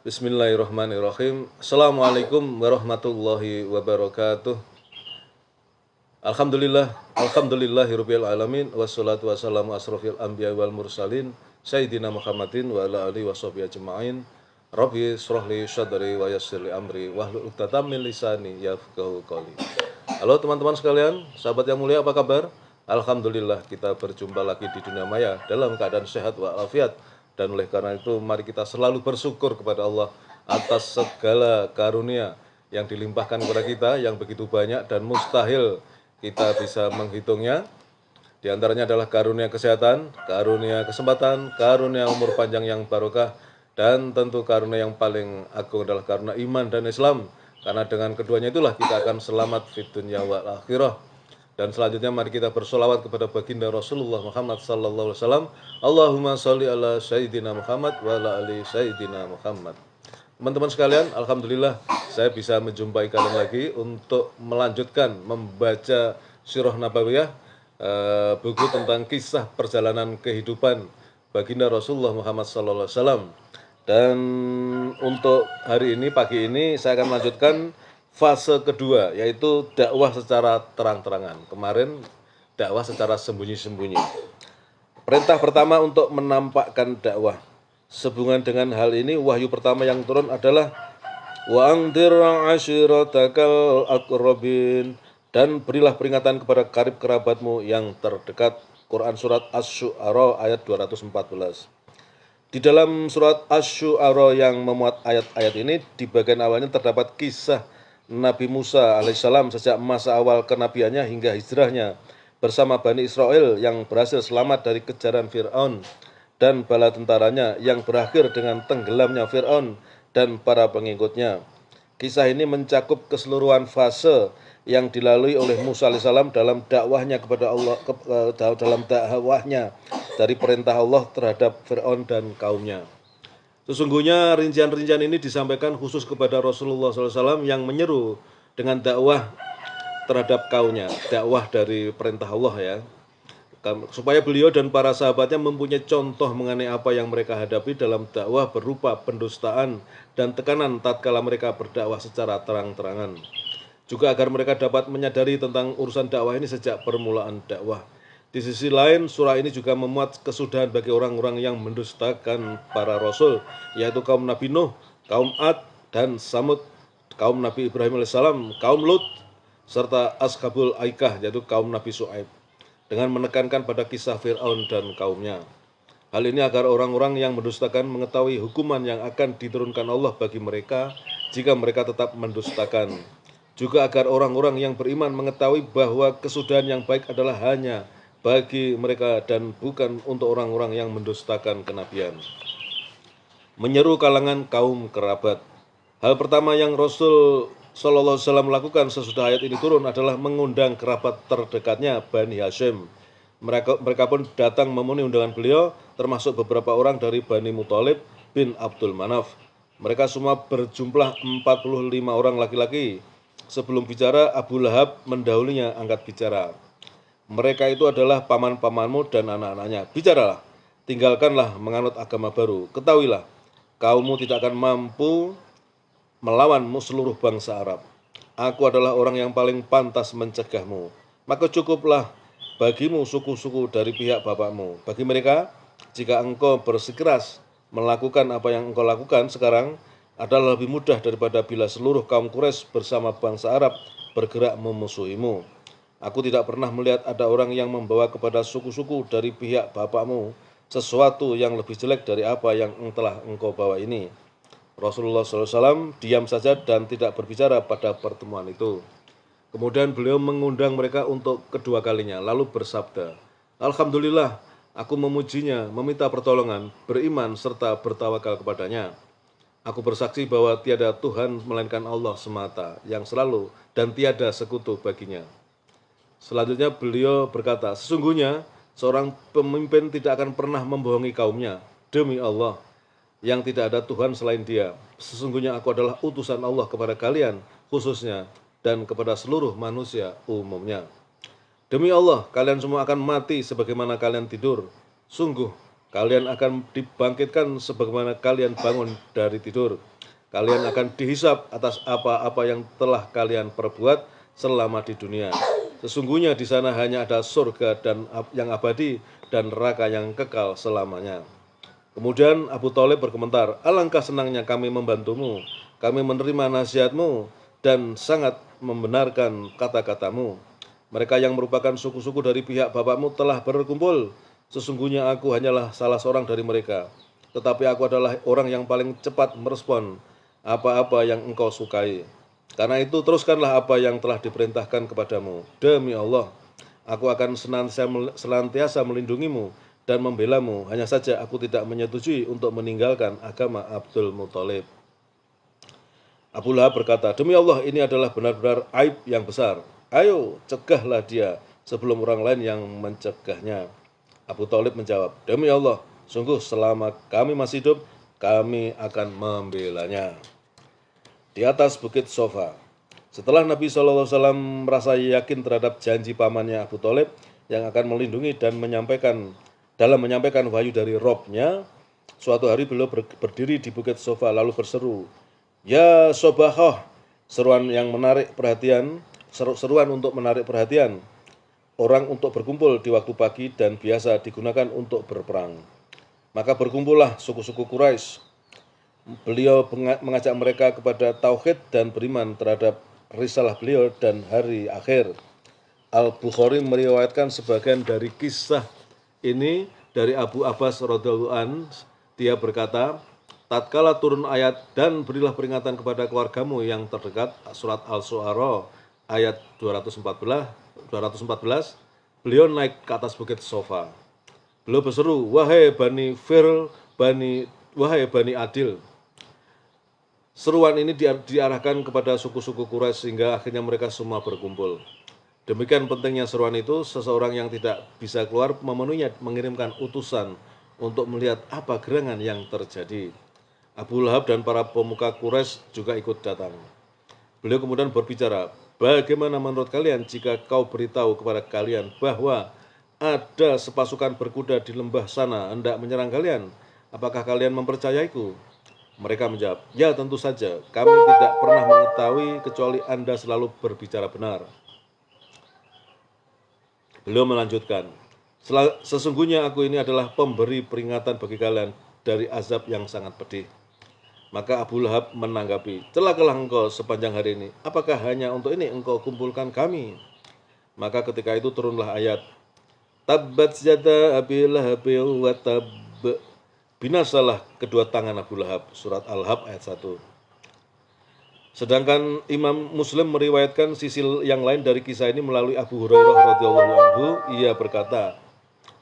Bismillahirrahmanirrahim. Assalamualaikum warahmatullahi wabarakatuh. Alhamdulillahirabbil alamin wassalatu wassalamu asrofil anbiya wal mursalin sayyidina Muhammadin wa ala alihi washabihi ajmain. Rabbi shrahli sadri wa yassirli amri wahlul 'uqdatam min lisani yafqahu qawli. Halo teman-teman sekalian, sahabat yang mulia, apa kabar? Alhamdulillah kita berjumpa lagi di dunia maya dalam keadaan sehat walafiat. Dan oleh karena itu mari kita selalu bersyukur kepada Allah atas segala karunia yang dilimpahkan kepada kita yang begitu banyak dan mustahil kita bisa menghitungnya. Di antaranya adalah karunia kesehatan, karunia kesempatan, karunia umur panjang yang barokah, dan tentu karunia yang paling agung adalah karunia iman dan Islam. Karena dengan keduanya itulah kita akan selamat fid dunya wal akhirah. Dan selanjutnya mari kita bersolawat kepada baginda Rasulullah Muhammad sallallahu alaihi wasallam. Allahumma sholli ala sayyidina Muhammad wa ala ali sayyidina Muhammad. Teman-teman sekalian, alhamdulillah saya bisa menjumpai kalian lagi untuk melanjutkan membaca Sirah Nabawiyah, buku tentang kisah perjalanan kehidupan baginda Rasulullah Muhammad sallallahu alaihi wasallam. Dan untuk hari ini, pagi ini, saya akan melanjutkan fase kedua, yaitu dakwah secara terang-terangan. Kemarin dakwah secara sembunyi-sembunyi. Perintah pertama untuk menampakkan dakwah. Sehubungan dengan hal ini, wahyu pertama yang turun adalah wa anzir ashiratakal aqrabin, dan berilah peringatan kepada karib kerabatmu yang terdekat. Quran surat Asy-Syu'ara ayat 214. Di dalam surat Asy-Syu'ara yang memuat ayat-ayat ini, di bagian awalnya terdapat kisah Nabi Musa alaihissalam sejak masa awal kenabiannya hingga hijrahnya bersama Bani Israel yang berhasil selamat dari kejaran Fir'aun dan bala tentaranya yang berakhir dengan tenggelamnya Fir'aun dan para pengikutnya. Kisah ini mencakup keseluruhan fase yang dilalui oleh Musa alaihissalam dalam dakwahnya kepada Allah, dalam dakwahnya dari perintah Allah terhadap Fir'aun dan kaumnya. Sesungguhnya rincian-rincian ini disampaikan khusus kepada Rasulullah SAW yang menyeru dengan dakwah terhadap kaumnya, dakwah dari perintah Allah ya, supaya beliau dan para sahabatnya mempunyai contoh mengenai apa yang mereka hadapi dalam dakwah berupa pendustaan dan tekanan tatkala mereka berdakwah secara terang-terangan. Juga agar mereka dapat menyadari tentang urusan dakwah ini sejak permulaan dakwah. Di sisi lain, surah ini juga memuat kesudahan bagi orang-orang yang mendustakan para rasul, yaitu kaum Nabi Nuh, kaum Ad dan Samud, kaum Nabi Ibrahim alaihissalam, kaum Lut, serta Ashabul Aikah, yaitu kaum Nabi Syu'aib, dengan menekankan pada kisah Fir'aun dan kaumnya. Hal ini agar orang-orang yang mendustakan mengetahui hukuman yang akan diturunkan Allah bagi mereka jika mereka tetap mendustakan. Juga agar orang-orang yang beriman mengetahui bahwa kesudahan yang baik adalah hanya bagi mereka dan bukan untuk orang-orang yang mendustakan kenabian. Menyeru kalangan kaum kerabat. Hal pertama yang Rasul Sallallahu Alaihi Wasallam lakukan sesudah ayat ini turun adalah mengundang kerabat terdekatnya Bani Hashim. Mereka pun datang memenuhi undangan beliau, termasuk beberapa orang dari Bani Muthalib bin Abdul Manaf. Mereka semua berjumlah 45 orang laki-laki. Sebelum bicara, Abu Lahab mendahulunya angkat bicara. Mereka itu adalah paman-pamanmu dan anak-anaknya. Bicaralah, tinggalkanlah menganut agama baru. Ketahuilah, kaummu tidak akan mampu melawanmu seluruh bangsa Arab. Aku adalah orang yang paling pantas mencegahmu. Maka cukuplah bagimu suku-suku dari pihak bapakmu. Bagi mereka, jika engkau bersikeras melakukan apa yang engkau lakukan sekarang, adalah lebih mudah daripada bila seluruh kaum Quraisy bersama bangsa Arab bergerak memusuhimu. Aku tidak pernah melihat ada orang yang membawa kepada suku-suku dari pihak bapakmu sesuatu yang lebih jelek dari apa yang telah engkau bawa ini. Rasulullah SAW diam saja dan tidak berbicara pada pertemuan itu. Kemudian beliau mengundang mereka untuk kedua kalinya, lalu bersabda, Alhamdulillah, aku memujinya, meminta pertolongan, beriman serta bertawakal kepadanya. Aku bersaksi bahwa tiada Tuhan melainkan Allah semata, yang selalu dan tiada sekutu baginya. Selanjutnya beliau berkata, sesungguhnya seorang pemimpin tidak akan pernah membohongi kaumnya. Demi Allah, yang tidak ada Tuhan selain Dia. Sesungguhnya aku adalah utusan Allah kepada kalian khususnya dan kepada seluruh manusia umumnya. Demi Allah, kalian semua akan mati sebagaimana kalian tidur. Sungguh, Kalian akan dibangkitkan sebagaimana kalian bangun dari tidur. Kalian akan dihisap atas apa-apa yang telah kalian perbuat selama di dunia. Sesungguhnya di sana hanya ada surga dan yang abadi dan neraka yang kekal selamanya. Kemudian Abu Thalib berkomentar, alangkah senangnya kami membantumu, kami menerima nasihatmu dan sangat membenarkan kata-katamu. Mereka yang merupakan suku-suku dari pihak bapakmu telah berkumpul. Sesungguhnya aku hanyalah salah seorang dari mereka. Tetapi aku adalah orang yang paling cepat merespon apa-apa yang engkau sukai. Karena itu teruskanlah apa yang telah diperintahkan kepadamu. Demi Allah, aku akan senantiasa melindungimu dan membelamu. Hanya saja aku tidak menyetujui untuk meninggalkan agama Abdul Muthalib. Abu Lahab berkata, demi Allah ini adalah benar-benar aib yang besar. Ayo cegahlah dia sebelum orang lain yang mencegahnya. Abu Thalib menjawab, demi Allah, sungguh selama kami masih hidup, kami akan membelanya. Di atas bukit Sofa. Setelah Nabi SAW merasa yakin terhadap janji pamannya Abu Thalib yang akan melindungi dan dalam menyampaikan wahyu dari Robnya, suatu hari beliau berdiri di bukit Sofa lalu berseru, ya Sobahah, seruan untuk menarik perhatian orang untuk berkumpul di waktu pagi dan biasa digunakan untuk berperang. Maka berkumpullah suku-suku Quraisy. Beliau mengajak mereka kepada tauhid dan beriman terhadap risalah beliau dan hari akhir. Al-Bukhari meriwayatkan sebagian dari kisah ini dari Abu Abbas radhiyallahu an. Dia berkata, tatkala turun ayat dan berilah peringatan kepada keluargamu yang terdekat, surat Al-Syu'ara ayat 214, beliau naik ke atas bukit Sofa. Beliau berseru, wahai Bani Fir, wahai Bani Adil. Seruan ini diarahkan kepada suku-suku Quraisy sehingga akhirnya mereka semua berkumpul. Demikian pentingnya seruan itu, seseorang yang tidak bisa keluar memenuhinya mengirimkan utusan untuk melihat apa gerangan yang terjadi. Abu Lahab dan para pemuka Quraisy juga ikut datang. Beliau kemudian berbicara, bagaimana menurut kalian jika kau beritahu kepada kalian bahwa ada sepasukan berkuda di lembah sana hendak menyerang kalian? Apakah kalian mempercayaiku? Mereka menjawab, ya tentu saja, kami tidak pernah mengetahui kecuali Anda selalu berbicara benar. Beliau melanjutkan, sesungguhnya aku ini adalah pemberi peringatan bagi kalian dari azab yang sangat pedih. Maka Abu Lahab menanggapi, celakalah engkau sepanjang hari ini, apakah hanya untuk ini engkau kumpulkan kami? Maka ketika itu turunlah ayat, Tabbat yada Abi Lahabin wa tab. Binasalah kedua tangan Abu Lahab, surat Al-Hab ayat 1. Sedangkan Imam Muslim meriwayatkan sisi yang lain dari kisah ini melalui Abu Hurairah radhiyallahu anhu. Ia berkata,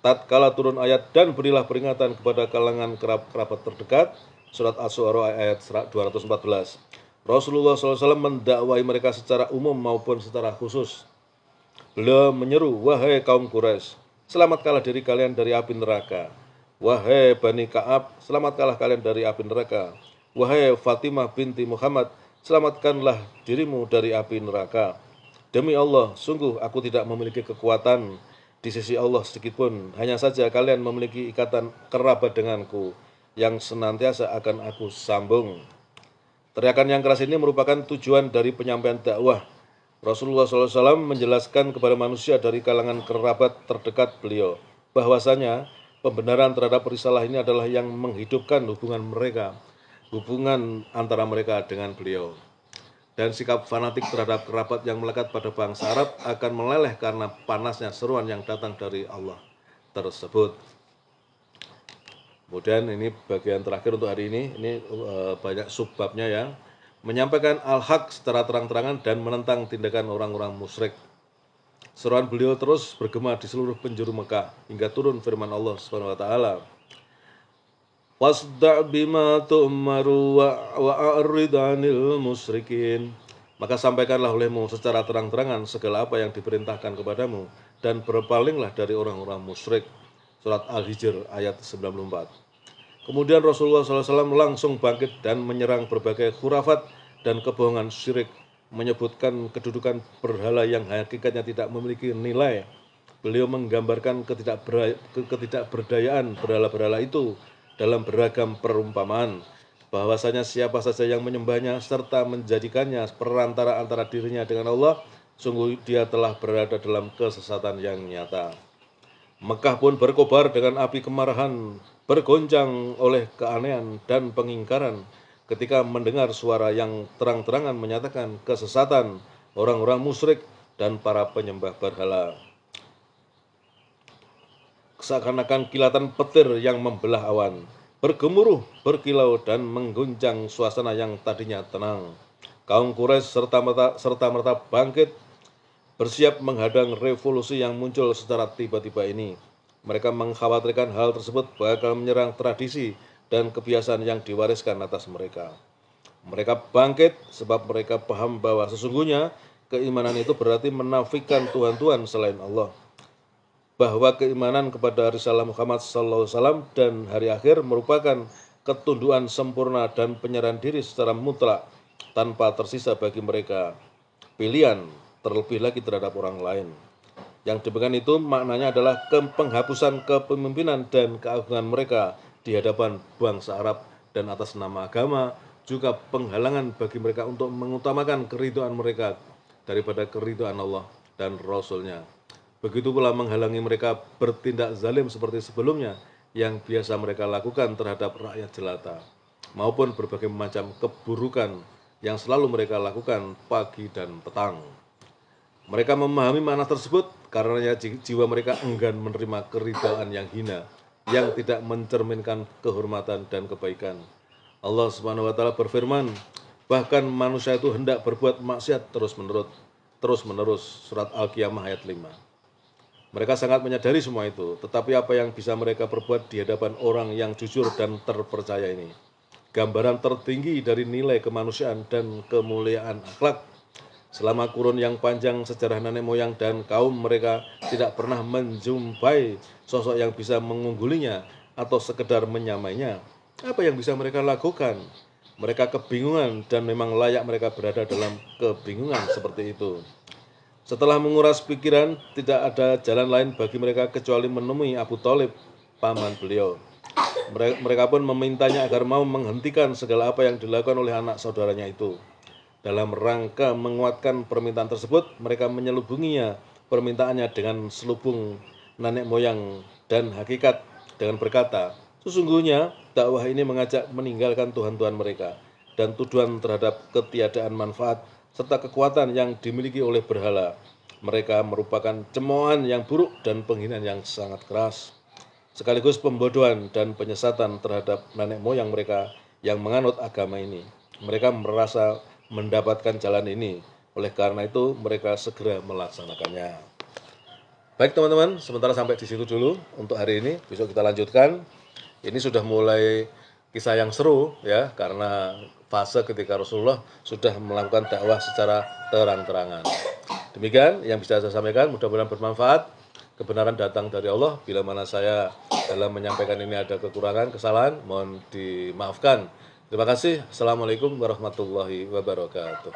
tatkala turun ayat dan berilah peringatan kepada kalangan kerabat terdekat, surat Asy-Syu'ara ayat 214. Rasulullah SAW mendakwai mereka secara umum maupun secara khusus. Beliau menyeru, wahai kaum Quraisy, selamatkanlah diri kalian dari api neraka. Wahai Bani Ka'ab, selamatkanlah kalian dari api neraka. Wahai Fatimah binti Muhammad, selamatkanlah dirimu dari api neraka. Demi Allah, sungguh aku tidak memiliki kekuatan di sisi Allah sedikitpun. Hanya saja kalian memiliki ikatan kerabat denganku yang senantiasa akan aku sambung. Teriakan yang keras ini merupakan tujuan dari penyampaian dakwah. Rasulullah SAW menjelaskan kepada manusia dari kalangan kerabat terdekat beliau bahwasanya pembenaran terhadap risalah ini adalah yang menghidupkan hubungan antara mereka dengan beliau. Dan sikap fanatik terhadap kerabat yang melekat pada bangsa Arab akan meleleh karena panasnya seruan yang datang dari Allah tersebut. Kemudian ini bagian terakhir untuk hari ini banyak subbabnya ya. Menyampaikan al-haq secara terang-terangan dan menentang tindakan orang-orang musyrik. Seruan beliau terus bergema di seluruh penjuru Mekah hingga turun firman Allah Subhanahu wa taala. Wasda' bima tu'maru wa'arid 'anil musyrikin. Maka sampaikanlah olehmu secara terang-terangan segala apa yang diperintahkan kepadamu dan berpalinglah dari orang-orang musyrik. Surat Al-Hijr ayat 94. Kemudian Rasulullah SAW langsung bangkit dan menyerang berbagai khurafat dan kebohongan syirik, menyebutkan kedudukan berhala yang hakikatnya tidak memiliki nilai. beliau menggambarkan ketidakberdayaan berhala-berhala itu dalam beragam perumpamaan, bahwasanya siapa saja yang menyembahnya serta menjadikannya perantara antara dirinya dengan Allah, sungguh dia telah berada dalam kesesatan yang nyata. Mekah pun berkobar dengan api kemarahan, bergoncang oleh keanehan dan pengingkaran ketika mendengar suara yang terang-terangan menyatakan kesesatan orang-orang musyrik dan para penyembah berhala. Seakan-akan kilatan petir yang membelah awan, bergemuruh, berkilau, dan mengguncang suasana yang tadinya tenang. Kaum Quraisy serta merta bangkit, bersiap menghadang revolusi yang muncul secara tiba-tiba ini. Mereka mengkhawatirkan hal tersebut bakal menyerang tradisi dan kebiasaan yang diwariskan atas mereka. Mereka bangkit sebab mereka paham bahwa sesungguhnya keimanan itu berarti menafikan Tuhan-Tuhan selain Allah. Bahwa keimanan kepada Risalah Muhammad SAW dan hari akhir merupakan ketundukan sempurna dan penyerahan diri secara mutlak tanpa tersisa bagi mereka pilihan, terlebih lagi terhadap orang lain. Yang demikian itu maknanya adalah penghapusan kepemimpinan dan keagungan mereka di hadapan bangsa Arab dan atas nama agama, juga penghalangan bagi mereka untuk mengutamakan keridhaan mereka daripada keridhaan Allah dan Rasul-Nya. Begitu pula menghalangi mereka bertindak zalim seperti sebelumnya yang biasa mereka lakukan terhadap rakyat jelata, maupun berbagai macam keburukan yang selalu mereka lakukan pagi dan petang. Mereka memahami makna tersebut karena jiwa mereka enggan menerima keridhaan yang hina, yang tidak mencerminkan kehormatan dan kebaikan. Allah Subhanahu wa taala berfirman, bahkan manusia itu hendak berbuat maksiat terus-menerus. Surat Al-Qiyamah ayat 5. Mereka sangat menyadari semua itu, tetapi apa yang bisa mereka perbuat di hadapan orang yang jujur dan terpercaya ini? Gambaran tertinggi dari nilai kemanusiaan dan kemuliaan akhlak. Selama kurun yang panjang sejarah nenek moyang dan kaum mereka tidak pernah menjumpai sosok yang bisa mengunggulinya atau sekedar menyamainya. Apa yang bisa mereka lakukan? Mereka kebingungan dan memang layak mereka berada dalam kebingungan seperti itu. Setelah menguras pikiran, tidak ada jalan lain bagi mereka kecuali menemui Abu Thalib, paman beliau. Mereka pun memintanya agar mau menghentikan segala apa yang dilakukan oleh anak saudaranya itu. Dalam rangka menguatkan permintaan tersebut, mereka menyelubunginya permintaannya dengan selubung nenek moyang dan hakikat dengan berkata, sesungguhnya dakwah ini mengajak meninggalkan Tuhan-Tuhan mereka dan tuduhan terhadap ketiadaan manfaat serta kekuatan yang dimiliki oleh berhala. Mereka merupakan cemoohan yang buruk dan penghinaan yang sangat keras, sekaligus pembodohan dan penyesatan terhadap nenek moyang mereka yang menganut agama ini. Mereka merasa mendapatkan jalan ini, oleh karena itu mereka segera melaksanakannya. Baik teman-teman, sementara sampai di situ dulu untuk hari ini. Besok kita lanjutkan. Ini sudah mulai kisah yang seru ya, karena fase ketika Rasulullah sudah melakukan dakwah secara terang-terangan. Demikian yang bisa saya sampaikan, mudah-mudahan bermanfaat. Kebenaran datang dari Allah. Bila mana saya dalam menyampaikan ini ada kekurangan, kesalahan, mohon dimaafkan. Terima kasih. Assalamualaikum warahmatullahi wabarakatuh.